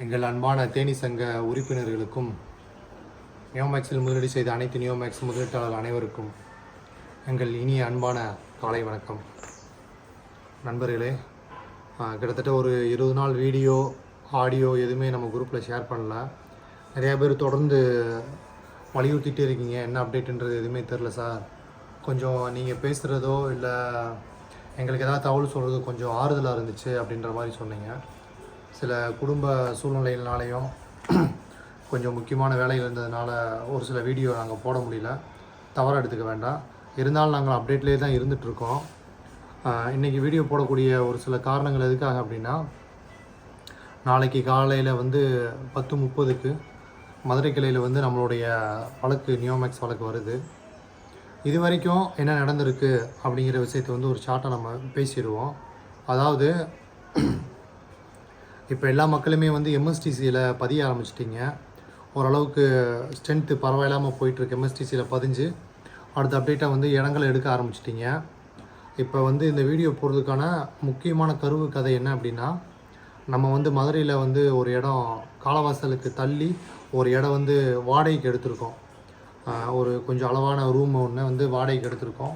எங்கள் அன்பான தேனி சங்க உறுப்பினர்களுக்கும் நியோமேக்ஸில் முதலீடு செய்த அனைத்து நியோமேக்ஸ் முதலீட்டாளர்கள் அனைவருக்கும் எங்கள் இனிய அன்பான காலை வணக்கம். நண்பர்களே, கிட்டத்தட்ட ஒரு 20 நாள் வீடியோ ஆடியோ எதுவுமே நம்ம குரூப்பில் ஷேர் பண்ணல. நிறையா பேர் தொடர்ந்து வலியுறுத்திட்டே இருக்கீங்க, என்ன அப்டேட்டுன்றது எதுவுமே தெரில சார், கொஞ்சம் நீங்கள் பேசுகிறதோ இல்லை எங்களுக்கு ஏதாவது தகவல் சொல்கிறதோ கொஞ்சம் ஆறுதலாக இருந்துச்சு அப்படின்ற மாதிரி சொன்னீங்க. சில குடும்ப சூழ்நிலையினாலையும் கொஞ்சம் முக்கியமான வேலையில் இருந்ததுனால ஒரு சில வீடியோ நாங்கள் போட முடியல, தவறாக எடுத்துக்க வேண்டாம். இருந்தாலும் நாங்கள் அப்டேட்லேயே தான் இருந்துகிட்ருக்கோம். இன்றைக்கி வீடியோ போடக்கூடிய ஒரு சில காரணங்கள் எதுக்காக அப்படின்னா, நாளைக்கு காலையில் 10:30க்கு மதுரை கிளையில் நம்மளுடைய வழக்கு நியோமேக்ஸ் வழக்கு வருது. இது வரைக்கும் என்ன நடந்திருக்கு அப்படிங்கிற விஷயத்தை ஒரு ஷார்ட்டாக நம்ம பேசிடுவோம். அதாவது இப்போ எல்லா மக்களுமே எம்எஸ்டிசியில் பதிய ஆரம்பிச்சிட்டிங்க. ஓரளவுக்கு ஸ்ட்ரென்த்து பரவாயில்லாமல் போயிட்டுருக்கு. எம்எஸ்டிசியில் பதிஞ்சு அடுத்த அப்டேட்டாக இடங்களை எடுக்க ஆரம்பிச்சிட்டிங்க. இப்போ இந்த வீடியோ போடுறதுக்கான முக்கியமான கருவு கதை என்ன அப்படின்னா, நம்ம மதுரையில் ஒரு இடம் காலவாசலுக்கு தள்ளி ஒரு இடம் வாடகைக்கு எடுத்திருக்கோம். ஒரு கொஞ்சம் அளவான ரூம் ஒன்று வாடகைக்கு எடுத்திருக்கோம்.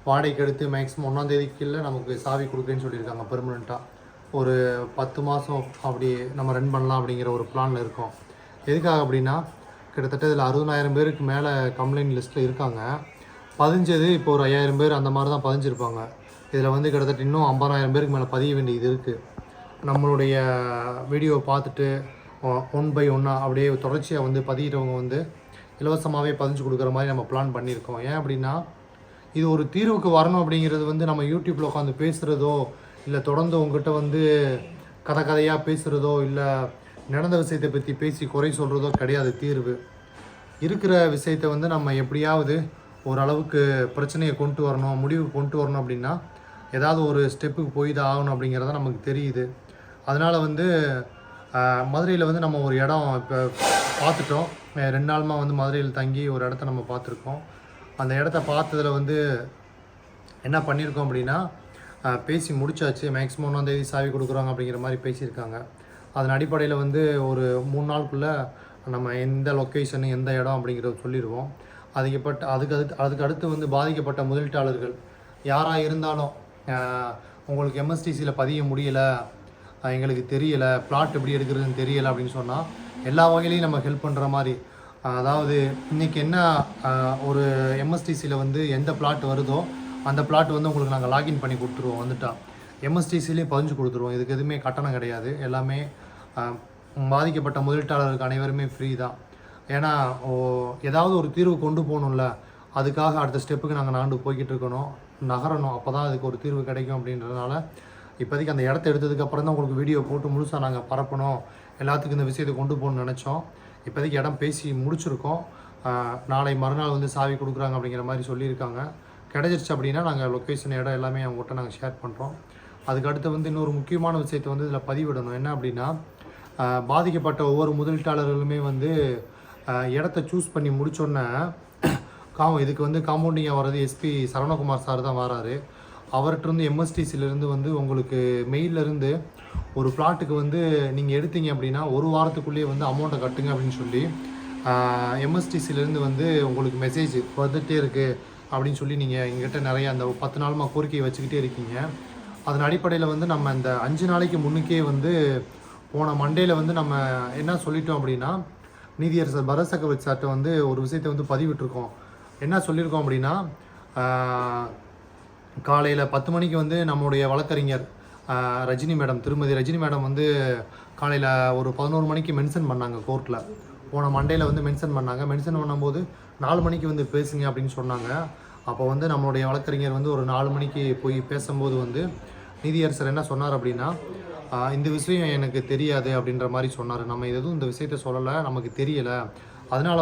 வாடகைக்கு எடுத்து மேக்ஸிமம் 1ஆம் தேதிக்குள்ளே நமக்கு சாவி கொடுக்குறேன்னு சொல்லியிருக்காங்க. பெர்மனெண்ட்டாக ஒரு 10 மாதம் அப்படி நம்ம ரன் பண்ணலாம் அப்படிங்கிற ஒரு பிளானில் இருக்கோம். எதுக்காக அப்படின்னா, கிட்டத்தட்ட இதில் 60,000 பேருக்கு மேலே கம்ப்ளைண்ட் லிஸ்ட்டில் இருக்காங்க. பதிஞ்சது இப்போ ஒரு 5,000 பேர் அந்த மாதிரி தான் பதிஞ்சிருப்பாங்க. இதில் கிட்டத்தட்ட இன்னும் 50,000 பேருக்கு மேலே பதிய வேண்டியது இருக்குது. நம்மளுடைய வீடியோ பார்த்துட்டு 1 by 1 அப்படியே தொடர்ச்சியாக பதிகிறவங்க இலவசமாகவே பதிஞ்சு கொடுக்குற மாதிரி நம்ம பிளான் பண்ணியிருக்கோம். ஏன் அப்படின்னா, இது ஒரு தீர்வுக்கு வரணும் அப்படிங்கிறது நம்ம யூடியூப்பில் உட்காந்து பேசுகிறதோ இல்லை தொடர்ந்து உங்கள்கிட்ட கதையாக பேசுகிறதோ இல்லை நடந்த விஷயத்தை பற்றி பேசி குறை சொல்கிறதோ கிடையாது தீர்வு. இருக்கிற விஷயத்தை நம்ம எப்படியாவது ஓரளவுக்கு பிரச்சனையை கொண்டு வரணும், முடிவு கொண்டு வரணும் அப்படின்னா ஏதாவது ஒரு ஸ்டெப்புக்கு போய் தான் ஆகணும் அப்படிங்கிறத நமக்கு தெரியுது. அதனால் மதுரையில் நம்ம ஒரு இடம் இப்போ பார்த்துட்டோம். 2 நாளுமாக மதுரையில் தங்கி ஒரு இடத்த நம்ம பார்த்துருக்கோம். அந்த இடத்த பார்த்ததில் என்ன பண்ணியிருக்கோம் அப்படின்னா, பேசி முடிச்சாச்சு. மேக்ஸிமம் 1ஆம் தேதி சாவி கொடுக்குறாங்க அப்படிங்கிற மாதிரி பேசியிருக்காங்க. அதன் அடிப்படையில் ஒரு 3 நாளுக்குள்ளே நம்ம எந்த லொக்கேஷனு எந்த இடம் அப்படிங்கிறத சொல்லிடுவோம். அதுக்கு அடுத்து பாதிக்கப்பட்ட முதலீட்டாளர்கள் யாராக இருந்தாலும், உங்களுக்கு எம்எஸ்டிசியில் பதிய முடியலை, எங்களுக்கு தெரியலை, பிளாட் எப்படி எடுக்கிறதுன்னு தெரியலை அப்படின்னு சொன்னால் எல்லா வகையிலையும் நம்ம ஹெல்ப் பண்ணுற மாதிரி. அதாவது இன்றைக்கி என்ன ஒரு எம்எஸ்டிசியில் எந்த பிளாட் வருதோ அந்த பிளாட் உங்களுக்கு நாங்கள் லாகின் பண்ணி கொடுத்துருவோம். எம்எஸ்டிசிலேயே பதிஞ்சு கொடுத்துருவோம். இதுக்கு எதுவுமே கட்டணம் கிடையாது. எல்லாமே பாதிக்கப்பட்ட முதலீட்டாளருக்கு அனைவருமே ஃப்ரீ தான். ஏன்னா ஏதாவது ஒரு தீர்வு கொண்டு போகணும்ல, அதுக்காக அடுத்த ஸ்டெப்புக்கு நாங்கள் போய்கிட்டு இருக்கணும், நகரணும். அப்போ தான் அதுக்கு ஒரு தீர்வு கிடைக்கும் அப்படின்றதுனால இப்போதைக்கு அந்த இடத்த எடுத்ததுக்கப்புறம் தான் உங்களுக்கு வீடியோ போட்டு முழுசாக நாங்கள் பரப்பணும், எல்லாத்துக்கும் இந்த விஷயத்தை கொண்டு போகணும்னு நினச்சோம். இப்போதைக்கு இடம் பேசி முடிச்சிருக்கோம். நாளை மறுநாள் சாவி கொடுக்குறாங்க அப்படிங்கிற மாதிரி சொல்லியிருக்காங்க. கிடைச்சிருச்சு அப்படின்னா நாங்கள் லொக்கேஷன் இடம் எல்லாமே அவங்ககிட்ட நாங்கள் ஷேர் பண்ணுறோம். அதுக்கடுத்து இன்னொரு முக்கியமான விஷயத்தை இதில் பதிவிடணும். என்ன அப்படின்னா, பாதிக்கப்பட்ட ஒவ்வொரு முதலீட்டாளர்களுமே இடத்த சூஸ் பண்ணி முடித்தோன்னே இதுக்கு காம்பவுண்டிங்காக வர்றது எஸ்பி சரவணகுமார் சார் தான் வராரு. அவர்கிட்ட எம்எஸ்டிசிலேருந்து உங்களுக்கு மெயிலிருந்து ஒரு பிளாட்டுக்கு நீங்கள் எடுத்தீங்க அப்படின்னா 1 வாரத்துக்குள்ளேயே அமௌண்ட்டை கட்டுங்க அப்படின்னு சொல்லி எம்எஸ்டிசிலேருந்து உங்களுக்கு மெசேஜ் வந்துகிட்டே இருக்குது அப்படின்னு சொல்லி நீங்கள் எங்கிட்ட நிறைய அந்த 10 நாளுமாக கோரிக்கையை வச்சுக்கிட்டே இருக்கீங்க. அதன் அடிப்படையில் நம்ம இந்த 5 நாளைக்கு முன்னுக்கே போன மண்டேயில் நம்ம என்ன சொல்லிட்டோம் அப்படின்னா, நீதியரசர் பரத் சக்கரவர்த்தி சார்ட்ட ஒரு விஷயத்தை பதிவிட்டிருக்கோம். என்ன சொல்லியிருக்கோம் அப்படின்னா, காலையில் 10 மணிக்கு நம்மளுடைய வழக்கறிஞர் ரஜினி மேடம், திருமதி ரஜினி மேடம் காலையில் ஒரு 11 மணிக்கு மென்ஷன் பண்ணாங்க கோர்ட்டில். போன மண்டேயில் மென்ஷன் பண்ணாங்க. மென்ஷன் பண்ணும்போது 4 மணிக்கு பேசுங்க அப்படின்னு சொன்னாங்க. அப்போ நம்மளுடைய வழக்கறிஞர் ஒரு 4 மணிக்கு போய் பேசும்போது நீதியரசர் என்ன சொன்னார் அப்படின்னா, இந்த விஷயம் எனக்கு தெரியாது அப்படின்ற மாதிரி சொன்னார். நம்ம எதுவும் இந்த விஷயத்த சொல்லலை, நமக்கு தெரியலை. அதனால்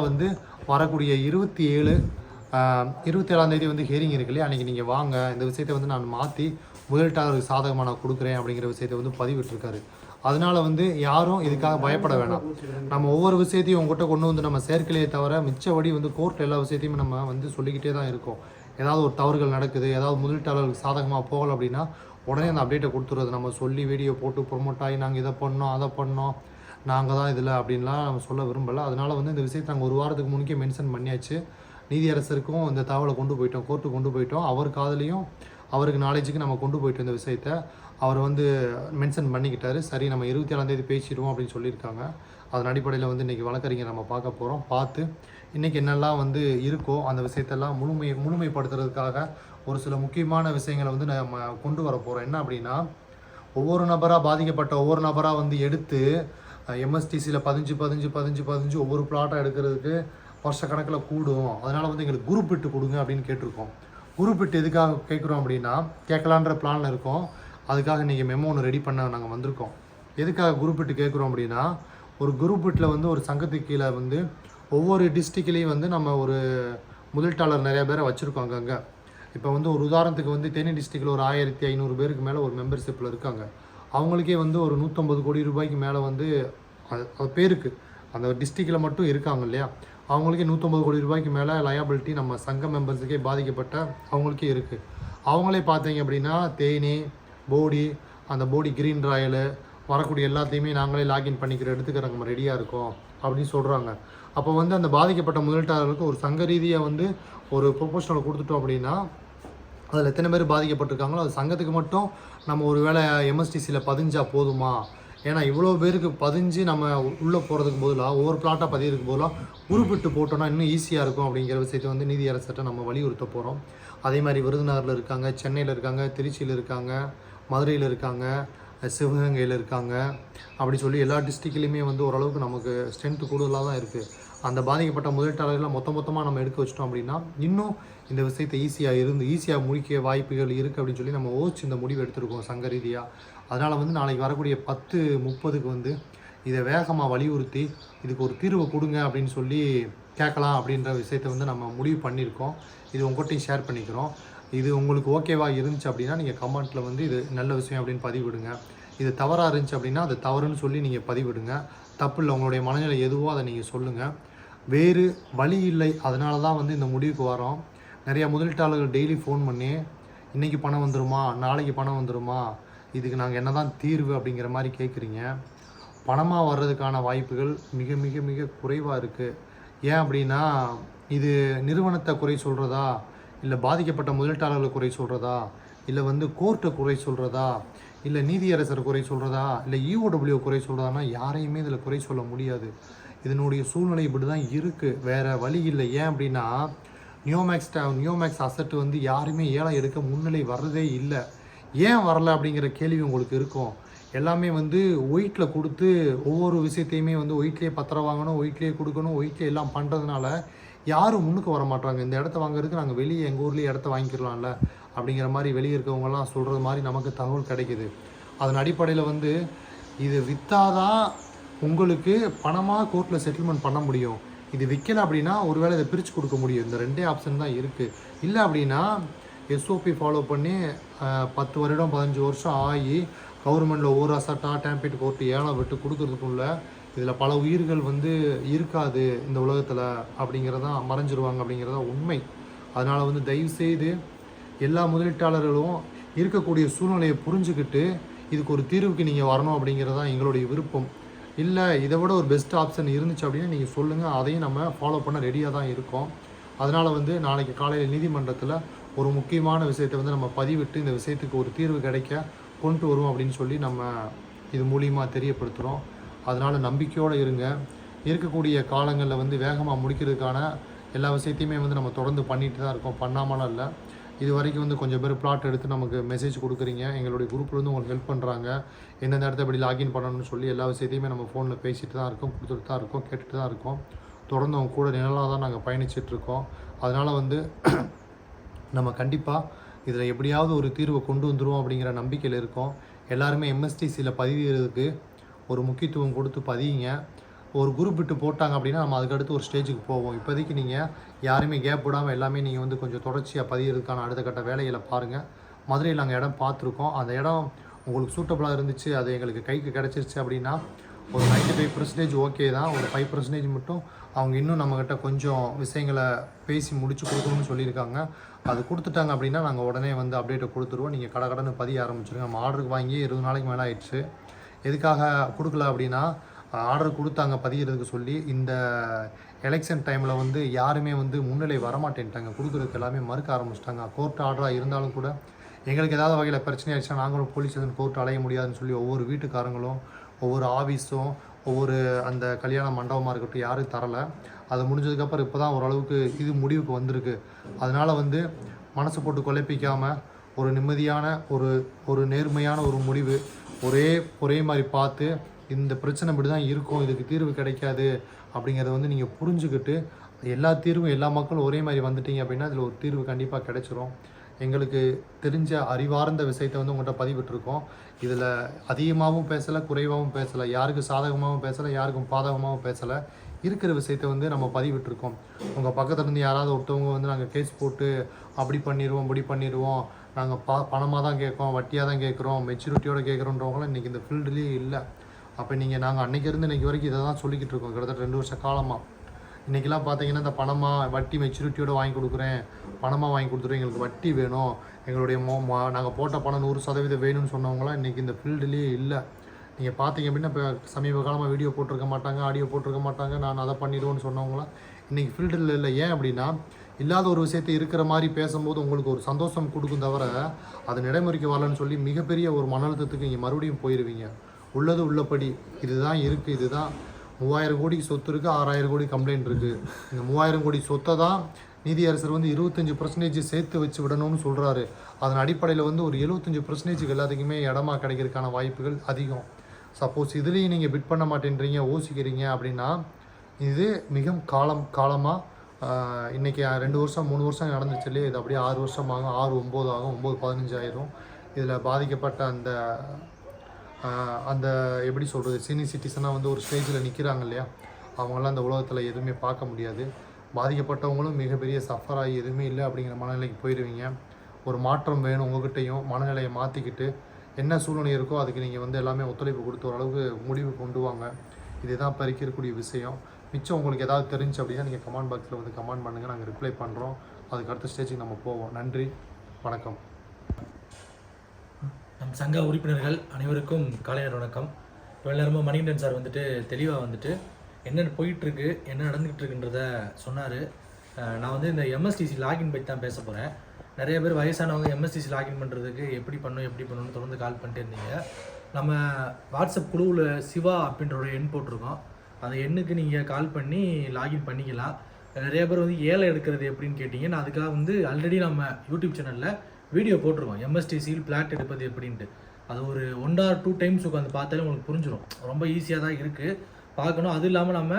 வரக்கூடிய 27ஆம் தேதி ஹியரிங் இருக்கு இல்லையா, அன்றைக்கி நீங்கள் வாங்க, இந்த விஷயத்தை நான் மாற்றி முதலீட்டாளருக்கு சாதகமாக நான் கொடுக்குறேன் அப்படிங்கிற விஷயத்தை பதிவிட்டிருக்காரு. அதனால் யாரும் இதுக்காக பயப்பட வேணாம். நம்ம ஒவ்வொரு விஷயத்தையும் உங்கள்கிட்ட கொண்டு நம்ம சேர்க்கலையே தவிர மிச்சபடி கோர்ட் எல்லா விஷயத்தையும் நம்ம சொல்லிக்கிட்டே தான் இருக்கோம். ஏதாவது ஒரு தவறுகள் நடக்குது, ஏதாவது முதலீட்டாளர்களுக்கு சாதகமாக போகலை அப்படின்னா உடனே அந்த அப்டேட்டை கொடுத்துருறது. நம்ம சொல்லி வீடியோ போட்டு ப்ரொமோட் ஆகி நாங்கள் இதை பண்ணோம் அதை பண்ணோம் நாங்கள் தான் இதில் அப்படின்லாம் நம்ம சொல்ல விரும்பலை. அதனால் வந்து இந்த விஷயத்தை நாங்கள் ஒரு வாரத்துக்கு முன்னே மென்ஷன் பண்ணியாச்சு. நீதியரசருக்கும் இந்த தகவலை கொண்டு போயிட்டோம், கோர்ட்டுக்கு கொண்டு போயிட்டோம். அவர் காதுலையும் அவருக்கு நாலேஜுக்கு நம்ம கொண்டு போயிட்டோம் இந்த விஷயத்த. அவர் வந்து மென்ஷன் பண்ணிக்கிட்டாரு. சரி, நம்ம 27ஆம் தேதி பேசிடுவோம் அப்படின்னு சொல்லியிருக்காங்க. அதன் அடிப்படையில் வந்து இன்றைக்கி வழக்கறிஞர் நம்ம பார்க்க போகிறோம். பார்த்து இன்றைக்கி என்னெல்லாம் வந்து இருக்கோ அந்த விஷயத்தெல்லாம் முழுமைப்படுத்துறதுக்காக ஒரு சில முக்கியமான விஷயங்களை வந்து நம்ம கொண்டு வர போகிறோம். என்ன அப்படின்னா, ஒவ்வொரு நபராக பாதிக்கப்பட்ட ஒவ்வொரு நபராக வந்து எடுத்து எம்எஸ்டிசியில் பதிஞ்சு ஒவ்வொரு பிளாட்டாக எடுக்கிறதுக்கு வருஷக்கணக்கில் கூடும். அதனால் வந்து எங்களுக்கு குரூப் இட்டு கொடுங்க அப்படின்னு கேட்டிருக்கோம். குரூப் இட்டு எதுக்காக கேட்குறோம் அப்படின்னா, கேட்கலான்ற பிளானில் இருக்கோம். அதுக்காக இன்றைக்கி மெமோ ஒன்று ரெடி பண்ண நாங்கள் வந்திருக்கோம். எதுக்காக குரூப் இட்டு கேட்குறோம் அப்படின்னா, ஒரு குரூப் இட்டில் வந்து ஒரு சங்கத்துக்கு கீழே வந்து ஒவ்வொரு டிஸ்ட்ரிக்ட்லேயும் வந்து நம்ம ஒரு முதலீட்டாளர் நிறையா பேரை வச்சுருக்கோம் அங்கங்கே. இப்போ வந்து ஒரு உதாரணத்துக்கு வந்து தேனி டிஸ்ட்ரிக்டில் ஒரு 1500 பேருக்கு மேலே ஒரு மெம்பர்ஷிப்பில் இருக்காங்க. அவங்களுக்கே வந்து ஒரு 150 கோடி ரூபாய்க்கு மேலே வந்து அது பேருக்கு அந்த டிஸ்ட்ரிக்டில் மட்டும் இருக்காங்க இல்லையா, அவங்களுக்கே 150 கோடி ரூபாய்க்கு மேலே லயபிலிட்டி நம்ம சங்க மெம்பர்ஸுக்கே பாதிக்கப்பட்ட அவங்களுக்கே இருக்குது. அவங்களே பார்த்தீங்க அப்படின்னா தேனி, போடி, அந்த போடி கிரீன் ராயலு வரக்கூடிய எல்லாத்தையுமே நாங்களே லாகின் பண்ணிக்கிற எடுத்துக்கிற நம்ம ரெடியாக இருக்கோம் அப்படின்னு சொல்கிறாங்க. அப்போ வந்து அந்த பாதிக்கப்பட்ட முதலீட்டாளர்களுக்கு ஒரு சங்க ரீதியாக வந்து ஒரு ப்ரொபோஷனலை கொடுத்துட்டோம் அப்படின்னா, அதில் எத்தனை பேர் பாதிக்கப்பட்டிருக்காங்களோ அது சங்கத்துக்கு மட்டும் நம்ம ஒரு வேளை எம்எஸ்டிசியில் பதிஞ்சால் போதுமா? ஏன்னா இவ்வளோ பேருக்கு பதிஞ்சு நம்ம உள்ளே போகிறதுக்கு பதிலாக ஒவ்வொரு பிளாட்டாக பதிகிறதுக்கு பதிலாக குறிப்பிட்டு போட்டோன்னா இன்னும் ஈஸியாக இருக்கும் அப்படிங்கிற விஷயத்தை வந்து நீதியரசர்கிட்ட நம்ம வலியுறுத்த போகிறோம். அதே மாதிரி விருதுநகரில் இருக்காங்க, சென்னையில் இருக்காங்க, திருச்சியில் இருக்காங்க, மதுரையில் இருக்காங்க, சிவகங்கையில் இருக்காங்க. அப்படி சொல்லி எல்லா டிஸ்ட்ரிக்ட்லேயுமே வந்து ஓரளவுக்கு நமக்கு ஸ்ட்ரென்த்து கூடுதலாக தான் இருக்குது. அந்த பாதிக்கப்பட்ட முதலீட்டாளர்களை மொத்தமாக நம்ம எடுக்க வச்சிட்டோம் அப்படின்னா இன்னும் இந்த விஷயத்தை ஈஸியாக முடிக்க வாய்ப்புகள் இருக்குது அப்படின்னு சொல்லி நம்ம இந்த முடிவு எடுத்திருக்கோம் சங்க ரீதியாக. அதனால் வந்து நாளைக்கு வரக்கூடிய 10:30க்கு வந்து இதை வேகமாக வலியுறுத்தி இதுக்கு ஒரு தீர்வு கொடுங்க அப்படின்னு சொல்லி கேட்கலாம் அப்படின்ற விஷயத்தை வந்து நம்ம முடிவு பண்ணியிருக்கோம். இது உங்கள்கிட்டையும் ஷேர் பண்ணிக்கிறோம். இது உங்களுக்கு ஓகேவாக இருந்துச்சு அப்படின்னா நீங்கள் கமெண்ட்டில் வந்து இது நல்ல விஷயம் அப்படின்னு பதிவிடுங்க. இது தவறாக இருந்துச்சு அப்படின்னா அது தவறுன்னு சொல்லி நீங்கள் பதிவிடுங்க. தப்பு இல்லை, உங்களுடைய மனநிலை எதுவோ அதை நீங்கள் சொல்லுங்கள். வேறு வழி இல்லை, அதனால தான் வந்து இந்த முடிவுக்கு வரோம். நிறையா முதலீட்டாளர்கள் டெய்லி ஃபோன் பண்ணி இன்றைக்கி பணம் வந்துடுமா, நாளைக்கு பணம் வந்துடுமா, இதுக்கு நாங்கள் என்ன தான் தீர்வு அப்படிங்கிற மாதிரி கேட்குறீங்க. பணமாக வர்றதுக்கான வாய்ப்புகள் மிக மிக மிக குறைவாக இருக்குது. ஏன் அப்படின்னா, இது நிறுவனத்தை குறை சொல்கிறதா, இல்லை பாதிக்கப்பட்ட முதலீட்டாளர்களை குறை சொல்கிறதா, இல்லை வந்து கோர்ட்டை குறை சொல்கிறதா, இல்லை நீதியரசர் குறை சொல்கிறதா, இல்லை EOW குறை சொல்கிறதானா யாரையுமே இதில் குறை சொல்ல முடியாது. இதனுடைய சூழ்நிலை இப்படி தான் இருக்குது, வேறு வழி இல்லை. ஏன் அப்படின்னா, நியோமேக்ஸ் அசட்டு வந்து யாருமே ஏலம் எடுக்க முன்னிலை வர்றதே இல்லை. ஏன் வரல அப்படிங்கிற கேள்வி உங்களுக்கு இருக்கும். எல்லாமே வந்து ஒயிட்டில் கொடுத்து ஒவ்வொரு விஷயத்தையுமே வந்து ஒயிட்லேயே பத்திரம் வாங்கணும், ஒயிட்லேயே கொடுக்கணும், ஒயிட்லேயே எல்லாம் பண்ணுறதுனால யாரும் முன்னுக்கு வர மாட்டாங்க. இந்த இடத்த வாங்குறதுக்கு நாங்கள் வெளியே எங்கள் ஊர்லேயே இடத்த வாங்கிக்கிறலாம்ல அப்படிங்கிற மாதிரி வெளியே இருக்கவங்கலாம் சொல்கிறது மாதிரி நமக்கு தகவல் கிடைக்குது. அதன் அடிப்படையில் வந்து இது விற்றாதான் உங்களுக்கு பணமாக கோர்ட்டில் செட்டில்மெண்ட் பண்ண முடியும். இது விற்கலை அப்படின்னா ஒருவேளை இதை பிரித்து கொடுக்க முடியும். இந்த 2 ஆப்ஷன் தான் இருக்குது. இல்லை அப்படின்னா SOP ஃபாலோ பண்ணி 10 வருடம் 15 வருஷம் ஆகி கவர்மெண்ட்டில் ஒவ்வொரு அசாட்டாக டேம்பிட் கோர்ட்டு ஏலம் விட்டு கொடுக்குறதுக்குள்ள இதில் பல உயிர்கள் வந்து இருக்காது இந்த உலகத்தில் அப்படிங்கிறதான் மறைஞ்சிருவாங்க அப்படிங்கிறதான் உண்மை. அதனால் வந்து தயவுசெய்து எல்லா முதலீட்டாளர்களும் இருக்கக்கூடிய சூழ்நிலையை புரிஞ்சுக்கிட்டு இதுக்கு ஒரு தீர்வுக்கு நீங்கள் வரணும் அப்படிங்கிறதான் எங்களுடைய விருப்பம். இல்லை இதை விட ஒரு பெஸ்ட் ஆப்ஷன் இருந்துச்சு அப்படின்னா நீங்கள் சொல்லுங்கள், அதையும் நம்ம ஃபாலோ பண்ண ரெடியாக தான் இருக்கோம். அதனால் வந்து நாளைக்கு காலையில் நீதிமன்றத்தில் ஒரு முக்கியமான விஷயத்தை வந்து நம்ம பதிவிட்டு இந்த விஷயத்துக்கு ஒரு தீர்வு கிடைக்க கொண்டு வருவோம் அப்படின்னு சொல்லி நம்ம இது மூலியமாக தெரியப்படுத்துகிறோம். அதனால் நம்பிக்கையோடு இருங்க. இருக்கக்கூடிய காலங்களில் வந்து வேகமாக முடிக்கிறதுக்கான எல்லா விஷயத்தையுமே வந்து நம்ம தொடர்ந்து பண்ணிட்டு தான் இருக்கோம், பண்ணாமலாம் இல்லை. இது வரைக்கும் வந்து கொஞ்சம் பேர் பிளாட் எடுத்து நமக்கு மெசேஜ் கொடுக்குறீங்க, எங்களுடைய குரூப்லேருந்து உங்களுக்கு ஹெல்ப் பண்ணுறாங்க, எந்தெந்த இடத்த எப்படி லாகின் பண்ணணும்னு சொல்லி எல்லா விஷயத்தையுமே நம்ம ஃபோனில் பேசிட்டு தான் இருக்கோம், கொடுத்துட்டு தான் இருக்கோம், கேட்டுட்டு தான் இருக்கோம். தொடர்ந்து அவங்க கூட நிழலாக தான் நாங்கள் பயணிச்சிட்ருக்கோம். அதனால் வந்து நம்ம கண்டிப்பாக இதில் எப்படியாவது ஒரு தீர்வை கொண்டு வந்துடுவோம் அப்படிங்கிற நம்பிக்கையில் இருக்கோம். எல்லாருமே எம்எஸ்டிசியில் பதிகிறதுக்கு ஒரு முக்கியத்துவம் கொடுத்து பதியுங்க. ஒரு குரூப் விட்டு போட்டாங்க அப்படின்னா நம்ம அதுக்கடுத்து ஒரு ஸ்டேஜுக்கு போவோம். இப்போதைக்கு நீங்கள் யாருமே கேப் விடாமல் எல்லாமே நீங்கள் வந்து கொஞ்சம் தொடர்ச்சியாக பதிகிறதுக்கான அடுத்த கட்ட வேலைகளை பாருங்கள். மதுரையில் நாங்கள் இடம் பார்த்துருக்கோம். அந்த இடம் உங்களுக்கு சூட்டபுளாக இருந்துச்சு, அது எங்களுக்கு கைக்கு கிடச்சிருச்சு அப்படின்னா ஒரு 95% ஓகே தான். ஒரு 5% மட்டும் அவங்க இன்னும் நம்மக்கிட்ட கொஞ்சம் விஷயங்களை பேசி முடிச்சு கொடுக்கணும்னு சொல்லியிருக்காங்க. அது கொடுத்துட்டாங்க அப்படின்னா நாங்கள் உடனே வந்து அப்டேட்டை கொடுத்துருவோம். நீங்கள் கடை பதிய ஆரம்பிச்சிருங்க. நம்ம ஆர்டருக்கு வாங்கி 20 நாளைக்கு மேலே ஆயிடுச்சு. எதுக்காக கொடுக்கல அப்படின்னா, ஆர்டர் கொடுத்தாங்க பதிகிறதுக்கு சொல்லி. இந்த எலெக்ஷன் டைமில் வந்து யாருமே வந்து முன்னிலை வரமாட்டேன்ட்டாங்க, கொடுக்குறதுக்கு எல்லாமே மறுக்க ஆரம்பிச்சிட்டாங்க. கோர்ட் ஆர்டராக இருந்தாலும் கூட எங்களுக்கு ஏதாவது வகையில் பிரச்சனை ஆயிடுச்சுன்னா நாங்களும் போலீஸ் ஸ்டேஷன் கோர்ட் அலைய முடியாதுன்னு சொல்லி ஒவ்வொரு வீட்டுக்காரங்களும் ஒவ்வொரு ஆஃபீஸும் ஒவ்வொரு அந்த கல்யாண மண்டபமாக இருக்கட்டும் யாரும் தரலை. அது முடிஞ்சதுக்கப்புறம் இப்போ தான் ஓரளவுக்கு இது முடிவுக்கு வந்திருக்கு. அதனால் வந்து மனசு போட்டு குழப்பிக்காமல் ஒரு நிம்மதியான ஒரு நேர்மையான ஒரு முடிவு ஒரே மாதிரி பார்த்து இந்த பிரச்சனை இப்படி தான் இருக்கும், இதுக்கு தீர்வு கிடைக்காது அப்படிங்கிறத வந்து நீங்கள் புரிஞ்சுக்கிட்டு எல்லா தீர்வும் எல்லா மக்களும் ஒரே மாதிரி வந்துட்டீங்க அப்படின்னா அதில் ஒரு தீர்வு கண்டிப்பாக கிடைச்சிரும். எங்களுக்கு தெரிஞ்ச அறிவார்ந்த விஷயத்தை வந்து உங்கள்கிட்ட பதிவிட்டிருக்கோம். இதில் அதிகமாகவும் பேசலை, குறைவாகவும் பேசலை, யாருக்கு சாதகமாகவும் பேசலை, யாருக்கும் பாதகமாகவும் பேசலை. இருக்கிற விஷயத்தை வந்து நம்ம பதிவிட்டிருக்கோம். உங்கள் பக்கத்தில் இருந்து யாராவது ஒருத்தவங்க வந்து நாங்கள் கேஸ் போட்டு அப்படி பண்ணிடுவோம் இப்படி பண்ணிடுவோம், நாங்கள் பணமாக தான் கேட்குறோம், வட்டியாக தான் கேட்குறோம், மெச்சூரிட்டியோடு கேட்குறோன்றவங்களாம் இன்றைக்கி இந்த ஃபீல்டுலேயே இல்லை. அப்போ நாங்கள் அன்றைக்கி இருந்து இன்றைக்கி வரைக்கும் இதை தான் சொல்லிக்கிட்டு இருக்கோம், கிட்டத்தட்ட 2 வருஷ காலமாக. இன்றைக்கெல்லாம் பார்த்தீங்கன்னா இந்த பணமாக வட்டி மெச்சூரிட்டியோடு வாங்கி கொடுக்குறேன், பணமாக வாங்கி கொடுத்துருவேன், எங்களுக்கு வட்டி வேணும், எங்களுடைய நாங்கள் போட்ட பணம் 100% வேணும்னு சொன்னவங்களாம் இன்றைக்கி இந்த ஃபீல்டுலேயே இல்லை. நீங்கள் பார்த்தீங்க அப்படின்னா இப்போ சமீப காலமாக வீடியோ போட்டிருக்க மாட்டாங்க, ஆடியோ போட்டிருக்க மாட்டாங்க, நான் அதை பண்ணிடுவேன்னு சொன்னவங்களாம் இன்றைக்கி ஃபீல்டில் இல்லை. ஏன் அப்படின்னா இல்லாத ஒரு விஷயத்தை இருக்கிற மாதிரி பேசும்போது உங்களுக்கு ஒரு சந்தோஷம் கொடுக்கும் தவிர அது நடைமுறைக்கு வரலன்னு சொல்லி மிகப்பெரிய ஒரு மன அழுத்தத்துக்கு நீங்கள் மறுபடியும் போயிடுவீங்க. உள்ளது உள்ளபடி இதுதான் இருக்குது, இதுதான் 3000 கோடி சொத்து இருக்குது, 6000 கோடி கம்ப்ளைண்ட் இருக்குது. இந்த 3000 கோடி சொத்தை தான் நீதியரசர் வந்து 25% சேர்த்து வச்சு விடணும்னு சொல்கிறாரு. அதன் அடிப்படையில் வந்து ஒரு 75% எல்லாத்துக்குமே இடமா கிடைக்கிறதுக்கான வாய்ப்புகள் அதிகம். சப்போஸ் இதுலேயும் நீங்கள் பிட் பண்ண மாட்டேன்றீங்க, யோசிக்கிறீங்க அப்படின்னா இது மிக காலமாக இன்றைக்கி 2 வருஷம் 3 வருஷம் நடந்துச்சு இல்லையா, இது அப்படியே 6 வருஷம் ஆகும், 6 9 ஆகும், 9 15 ஆயிரும். இதில் பாதிக்கப்பட்ட அந்த எப்படி சொல்கிறது சீனியர் சிட்டிசனாக வந்து ஒரு ஸ்டேஜில் நிற்கிறாங்க இல்லையா, அவங்களாம் அந்த உலகத்தில் எதுவுமே பார்க்க முடியாது. பாதிக்கப்பட்டவங்களும் மிகப்பெரிய சஃபர் ஆகி எதுவுமே இல்லை அப்படிங்கிற மனநிலைக்கு போயிடுவீங்க. ஒரு மாற்றம் வேணும், உங்கள்கிட்டையும் மனநிலையை மாற்றிக்கிட்டு என்ன சூழ்நிலை இருக்கோ அதுக்கு நீங்கள் வந்து எல்லாமே ஒத்துழைப்பு கொடுத்து ஓரளவுக்கு முடிவு கொண்டு வாங்க. இதுதான் இப்போ இருக்கக்கூடிய விஷயம். மிச்சம் உங்களுக்கு ஏதாவது தெரிஞ்சு அப்படின்னா நீங்கள் கமெண்ட் பாக்ஸில் வந்து கமெண்ட் பண்ணுங்கள், நாங்கள் ரிப்ளை பண்ணுறோம். அதுக்கு அடுத்த ஸ்டேஜுக்கு நம்ம போவோம். நன்றி, வணக்கம். நம் சங்க உறுப்பினர்கள் அனைவருக்கும் காலை வணக்கம். இவ்வளோ நேரமாக மணிகண்டன் சார் வந்துட்டு தெளிவாக வந்துட்டு என்ன போயிட்டுருக்கு, என்ன நடந்துக்கிட்டு இருக்குன்றத சொன்னார். நான் வந்து இந்த எம்எஸ்டிசி லாகின் பற்றி தான் பேச போகிறேன். நிறைய பேர் வயசானவங்க எம்எஸ்டிசி லாகின் பண்ணுறதுக்கு எப்படி பண்ணணும்னு தொடர்ந்து கால் பண்ணிட்டு இருந்தீங்க. நம்ம வாட்ஸ்அப் குழுவில் சிவா அப்படின்ற ஒரு எண் போட்டிருக்கோம். அந்த எண்ணுக்கு நீங்கள் கால் பண்ணி லாகின் பண்ணிக்கலாம். நிறைய பேர் வந்து ஏழை எடுக்கிறது எப்படின்னு கேட்டிங்க. நான் அதுக்காக வந்து ஆல்ரெடி நம்ம யூடியூப் சேனலில் வீடியோ போட்டிருக்கோம், எம்எஸ்டிசியில் பிளாட் எடுப்பது எப்படின்ட்டு. அது ஒரு 1 or 2 டைம்ஸ் உட்காந்து பார்த்தாலே உங்களுக்கு புரிஞ்சிடும். ரொம்ப ஈஸியாக தான் இருக்குது, பார்க்கணும். அது இல்லாமல் நம்ம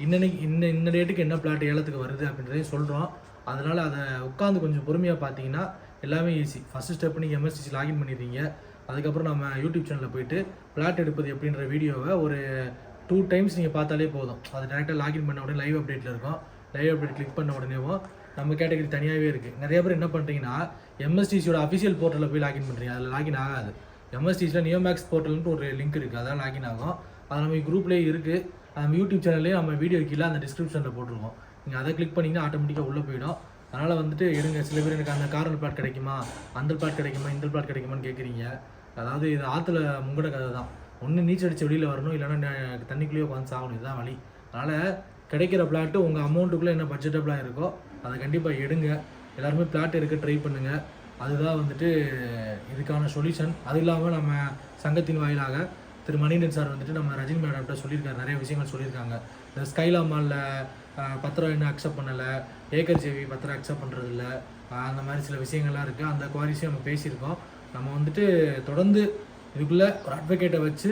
இன்ன டேட்டுக்கு என்ன பிளாட் ஏலத்துக்கு வருது அப்படின்றதையும் சொல்கிறோம். அதனால் அதை உட்காந்து கொஞ்சம் பொறுமையாக பார்த்தீங்கன்னா எல்லாமே ஈஸி. ஃபஸ்ட்டு ஸ்டெப் நீங்கள் எம்எஸ்டிசி லாகின் பண்ணிடுறீங்க. அதுக்கப்புறம் நம்ம யூடியூப் சேனலில் போய்ட்டு பிளாட் எடுப்பது எப்படின்ற வீடியோவை ஒரு 2 டைம்ஸ் நீங்கள் பார்த்தாலே போதும். அது டேரெக்டாக லாகின் பண்ண உடனே லைவ் அப்டேட்டில் இருக்கும். லைவ் அப்டேட் கிளிக் பண்ண உடனேவும் நம்ம கேட்டகரி தனியாகவே இருக்குது. நிறைய பேர் என்ன பண்ணுறீங்கன்னா எம்எஸ்டிசியோட அஃபிஷியல் போர்ட்டலில் போய் லாகின் பண்ணுறீங்க, அதில் லாகின் ஆகாது. எம்எஸ்டிசியில் நியோமேக்ஸ் போர்ட்டல்ன்ட்டு ஒரு லிங்க் இருக்குது, அதான் லாகின் ஆகும். அது நம்ம குரூப்லேயே இருக்குது. நம்ம யூடியூப் சேனல்லேயே நம்ம வீடியோ கீழே அந்த டிஸ்கிரிப்ஷனில் போட்டிருக்கோம். நீங்கள் அதை கிளிக் பண்ணிங்கன்னா ஆட்டோமேட்டிக்காக உள்ளே போயிடும். அதனால் வந்துட்டு எடுங்க. சில பேர் எனக்கு அந்த கார்னர் பிளாட் கிடைக்குமா, அந்த பிளாட் கிடைக்குமா, இந்த பிளாட் கிடைக்குமான்னு கேட்குறீங்க. அதாவது இது ஆற்றுல முங்கட கதை தான். ஒன்று நீச்சல் அடித்து வெளியில் வரணும், இல்லைன்னா தண்ணிக்குள்ளேயே உட்காந்து சாகணும். இதுதான் வழி. அதனால் கிடைக்கிற பிளாட்டு உங்கள் அமௌண்ட்டுக்குள்ளே என்ன பட்ஜெட்டபிளாக இருக்கோ அதை கண்டிப்பாக எடுங்க. எல்லாருமே பிளாட் எடுக்க ட்ரை பண்ணுங்கள். அதுதான் வந்துட்டு இதுக்கான சொல்யூஷன். அது இல்லாமல் நம்ம சங்கத்தின் வாயிலாக திரு மணிகண்டன் சார் வந்துட்டு நம்ம ரஜினி மேடம்கிட்ட சொல்லியிருக்காரு, நிறைய விஷயங்கள் சொல்லியிருக்காங்க. இந்த ஸ்கைலா மாலில் பத்திரம் இன்னும் அக்செப்ட் பண்ணலை, ஏக்கர் சேவி பத்திரம் அக்செப்ட் பண்ணுறதில்ல, அந்த மாதிரி சில விஷயங்கள்லாம் இருக்குது. அந்த குவாரிஸையும் நம்ம பேசியிருக்கோம். நம்ம வந்துட்டு தொடர்ந்து இதுக்குள்ளே ஒரு அட்வொகேட்டை வச்சு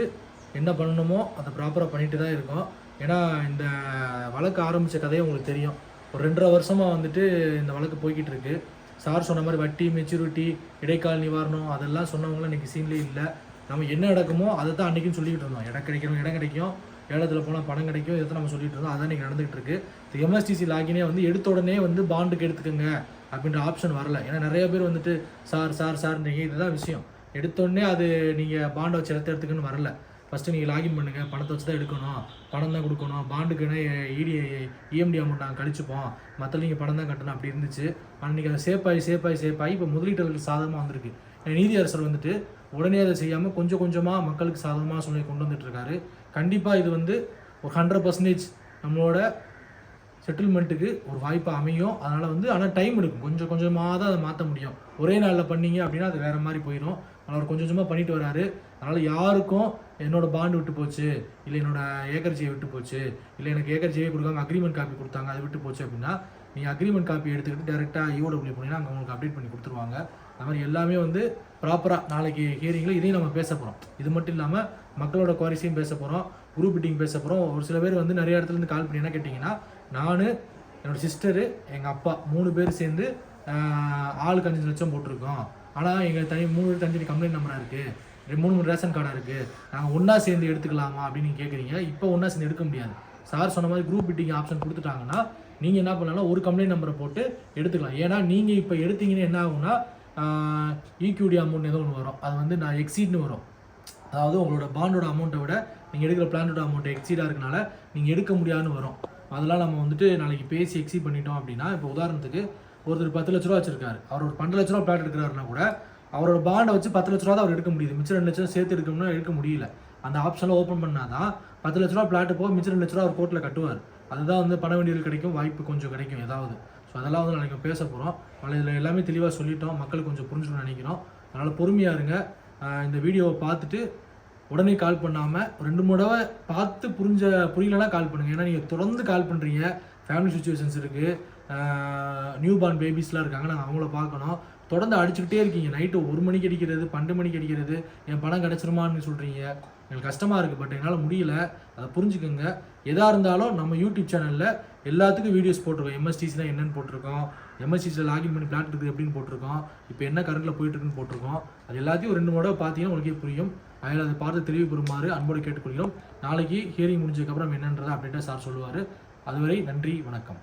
என்ன பண்ணணுமோ அதை ப்ராப்பராக பண்ணிட்டு தான் இருக்கோம். ஏன்னா இந்த வழக்கு ஆரம்பித்த கதையை உங்களுக்கு தெரியும். ஒரு 2.5 வருஷமாக வந்துட்டு இந்த வழக்கு போய்கிட்டு இருக்கு. சார் சொன்ன மாதிரி வட்டி, மெச்சூரிட்டி, இடைக்கால நிவாரணம் அதெல்லாம் சொன்னவங்களாம் இன்றைக்கி சீன்லேயே இல்லை. நம்ம என்ன நடக்குமோ அதை தான் அன்றைக்கும் சொல்லிக்கிட்டு இருந்தோம். இடம் கிடைக்கும், ஏலத்தில் போனால் பணம் கிடைக்கும், இதை தான் நம்ம சொல்லிட்டு இருந்தோம். அதான் இன்றைக்கி நடந்துகிட்டு இருக்கு. எம்எஸ்டிசி லாகினே வந்து எடுத்த உடனே வந்து பாண்டுக்கு எடுத்துக்கோங்க அப்படின்ற ஆப்ஷன் வரல. ஏன்னா நிறைய பேர் வந்துட்டு சார்ன்றீங்க. இதுதான் விஷயம். எடுத்தோடனே அது நீங்கள் பாண்டை வச்சு எடுத்துக்குன்னு வரல. ஃபஸ்ட்டு நீங்கள் லாகின் பண்ணுங்கள், பணத்தை வச்சு தான் எடுக்கணும், பணம் தான் கொடுக்கணும், பாண்டுக்குன்னா இஎம்டி அமௌண்ட் நாங்கள் கழிச்சுப்போம், மற்ற நீங்கள் பணம் தான் கட்டணும் அப்படி இருந்துச்சு. ஆனால் இன்றைக்கி அதை சேப்பாகி இப்போ முதலீட்டாளர்களுக்கு சாதகமாக வந்திருக்கு. நீதியரசர் வந்துட்டு உடனே அதை செய்யாமல் கொஞ்சம் கொஞ்சமாக மக்களுக்கு சாதகமாக சொல்லி கொண்டு வந்துட்டுருக்காரு. கண்டிப்பாக இது வந்து ஒரு 100% நம்மளோட செட்டில்மெண்ட்டுக்கு ஒரு வாய்ப்பு அமையும். அதனால் வந்து ஆனால் டைம் எடுக்கும், கொஞ்சம் கொஞ்சமாக தான் அதை மாற்ற முடியும். ஒரே நாளில் பண்ணீங்க அப்படின்னா அது வேறு மாதிரி போயிடும். அதனால் அவர் கொஞ்சம் கொஞ்சமாக பண்ணிட்டு வராரு. அதனால் யாருக்கும் என்னோட பாண்டு விட்டு போச்சு, இல்லை என்னோட ஏக்கர்ஜியை விட்டு போச்சு, இல்லை எனக்கு ஏக்கர்ஜியே கொடுக்காம அக்ரிமெண்ட் காப்பி கொடுத்தாங்க அது விட்டு போச்சு அப்படின்னா நீங்கள் அக்ரிமெண்ட் காப்பி எடுத்துக்கிட்டு டேரெக்டாக EOW போனீங்கன்னா அங்கே உங்களுக்கு அப்டேட் பண்ணி கொடுத்துருவாங்க. அது மாதிரி எல்லாமே வந்து ப்ராப்பராக நாளைக்கு ஹியரிங்கில் இதையும் நம்ம பேச போகிறோம். இது மட்டும் இல்லாமல் மக்களோட குவாரிஸையும் பேச போகிறோம், குரூப் மீட்டிங் பேச போகிறோம். ஒரு சில பேர் வந்து நிறைய இடத்துலேருந்து கால் பண்ணி என்ன கேட்டிங்கன்னா, நான் என்னோடய சிஸ்டரு எங்கள் அப்பா 3 பேர் சேர்ந்து ஆளுக்கு 5 லட்சம் போட்டிருக்கோம். ஆனால் எங்கள் 3 பேர் தனி கம்ப்ளைண்ட் நம்பராக இருக்குது, 3 ரேஷன் கார்டாக இருக்குது, நாங்கள் ஒன்றா சேர்ந்து எடுத்துக்கலாமா அப்படின்னு நீங்கள் கேட்குறீங்க. இப்போ ஒன்றா சேர்ந்து எடுக்க முடியாது. சார் சொன்ன மாதிரி குரூப் மீட்டிங் ஆப்ஷன் கொடுத்துட்டாங்கன்னா நீங்கள் என்ன பண்ணலாம், ஒரு கம்ப்ளைண்ட் நம்பரை போட்டு எடுத்துக்கலாம். ஏன்னா நீங்கள் இப்போ எடுத்தீங்கன்னு என்ன ஆகும்னா EQD அமௌண்ட் ஏதோ ஒன்று வரும், அது வந்து நான் எக்ஸீட்னு வரும். அதாவது உங்களோட பாண்டோட அமௌண்ட்டை விட நீங்கள் எடுக்கிற பிளானோட அமௌண்ட் எக்ஸீடாக இருக்கனால நீங்கள் எடுக்க முடியாதுன்னு வரும். அதெல்லாம் நம்ம வந்துட்டு நாளைக்கு பேசி எக்ஸீட் பண்ணிட்டோம் அப்படின்னா, இப்போ உதாரணத்துக்கு ஒருத்தர் 10 லட்ச ரூபா வச்சிருக்காரு, அவர் ஒரு 12 லட்ச ரூபா பிளாட் எடுக்கிறாருன்னா கூட அவரோட பாண்டை வச்சு 10 லட்ச ரூபா தான் அவர் எடுக்க முடியுது, மிச்சம் 2 லட்சம் சேர்த்து எடுக்கணும்னா எடுக்க முடியல. அந்த ஆப்ஷனில் ஓப்பன் பண்ணால் தான் 10 லட்ச ரூபா பிளாட்டு போக மிச்சம் 2 லட்ச ரூபா அவர் கோர்ட்டில் கட்டுவார். அதுதான் வந்து பண வேண்டியது கிடைக்கும், வாய்ப்பு கொஞ்சம் கிடைக்கும் ஏதாவது. ஸோ அதெல்லாம் வந்து நாளைக்கு பேச போகிறோம். இதில் எல்லாமே தெளிவாக சொல்லிட்டோம், மக்களுக்கு கொஞ்சம் புரிஞ்சுக்கணும்னு நினைக்கிறோம். அதனால் பொறுமையாக இருங்க. இந்த வீடியோவை பார்த்துட்டு உடனே கால் பண்ணாமல் 2-3 தடவை பார்த்து புரியலன்னா கால் பண்ணுங்கள். ஏன்னா நீங்கள் தொடர்ந்து கால் பண்ணுறீங்க, ஃபேமிலி சுச்சுவேஷன்ஸ் இருக்குது, நியூ பார்ன் பேபிஸ்லாம் இருக்காங்க, நாங்கள் அவங்கள பார்க்கணும். தொடர்ந்து அடிச்சுக்கிட்டே இருக்கீங்க, நைட்டு 1 மணிக்கு அடிக்கிறது, 12 மணிக்கு அடிக்கிறது, என் பணம் கிடச்சிருமான்னு சொல்கிறீங்க. எங்களுக்கு கஷ்டமாக இருக்குது, பட் என்னால் முடியல, அதை புரிஞ்சுக்கோங்க. எதாக இருந்தாலும் நம்ம யூடியூப் சேனலில் எல்லாத்துக்கும் வீடியோஸ் போட்டிருக்கோம். MSTCலாம் என்னென்னு போட்டிருக்கோம், MSTCயில் லாகின் பண்ணி பிளாட் இருக்குது எப்படின்னு போட்டிருக்கோம், இப்போ என்ன கரண்ட்டில் போயிட்டுருக்குன்னு போட்டிருக்கோம். அது எல்லாத்தையும் 2 தடவை பார்த்தீங்கன்னா உங்களுக்கே புரியும். அதில் அதை பார்த்து தெளிவு பெறுமாறு அன்போடு கேட்டுக்கொள்கிறோம். நாளைக்கு ஹியரிங் முடிஞ்சதுக்கப்புறம் என்னன்றதை அப்டேட்டாக சார் சொல்லுவார். அதுவரை நன்றி, வணக்கம்.